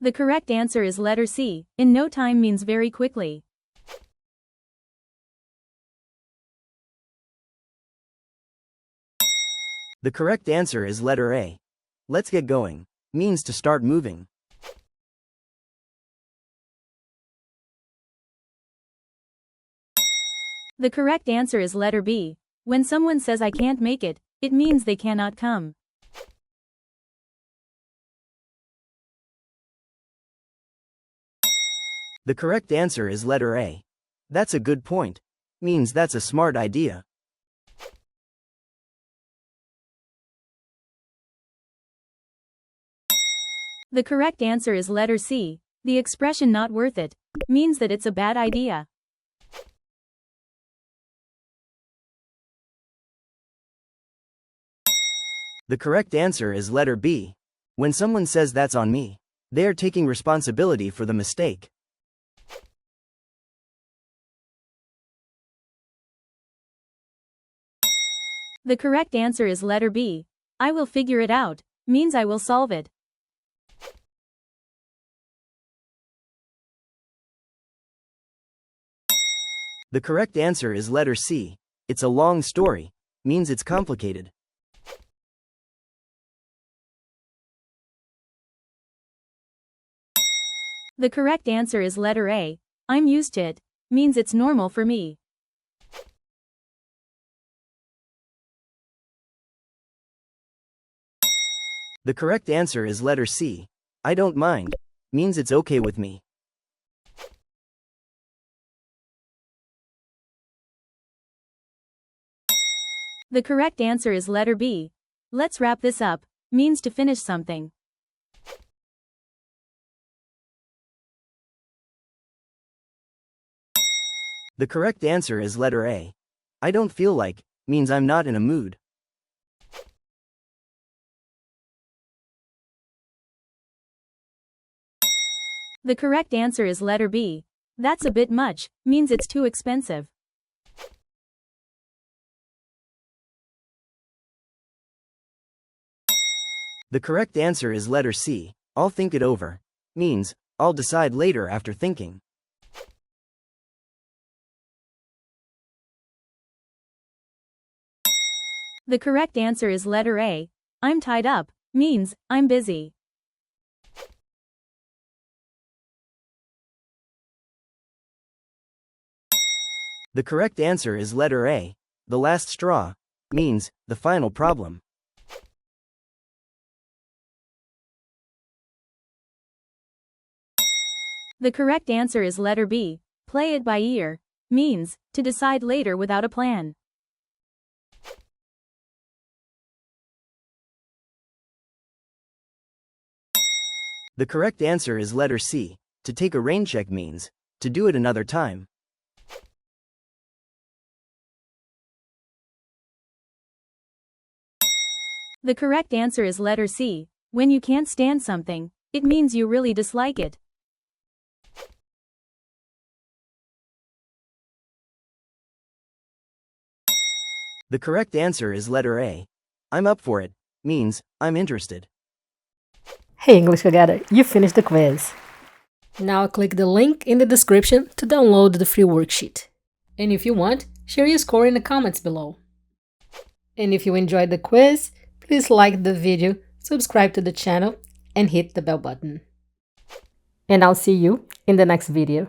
The correct answer is letter C. In no time means very quickly. The correct answer is letter A. Let's get going means to start moving. The correct answer is letter B. When someone says I can't make it, it means they cannot come. The correct answer is letter A. That's a good point. Means that's a smart idea. The correct answer is letter C. The expression not worth it means that it's a bad idea. The correct answer is letter B. When someone says that's on me, they are taking responsibility for the mistake. The correct answer is letter B. I will figure it out means I will solve it. The correct answer is letter C. It's a long story means it's complicated. The correct answer is letter A. I'm used to it means it's normal for me. The correct answer is letter C. I don't mind means it's okay with me. The correct answer is letter B. Let's wrap this up means to finish something. The correct answer is letter A. I don't feel like means I'm not in a mood. The correct answer is letter B. That's a bit much means it's too expensive. The correct answer is letter C. I'll think it over means I'll decide later after thinking. The correct answer is letter A. I'm tied up means I'm busy. The correct answer is letter A. The last straw means the final problem. The correct answer is letter B. Play it by ear means to decide later without a plan. The correct answer is letter C. To take a rain check means to do it another time. The correct answer is letter C. When you can't stand something, it means you really dislike it. The correct answer is letter A. I'm up for it means I'm interested. Hey English galera, you finished the quiz. Now click the link in the description to download the free worksheet. And if you want, share your score in the comments below. And if you enjoyed the quiz, please like the video, subscribe to the channel, and hit the bell button. And I'll see you in the next video.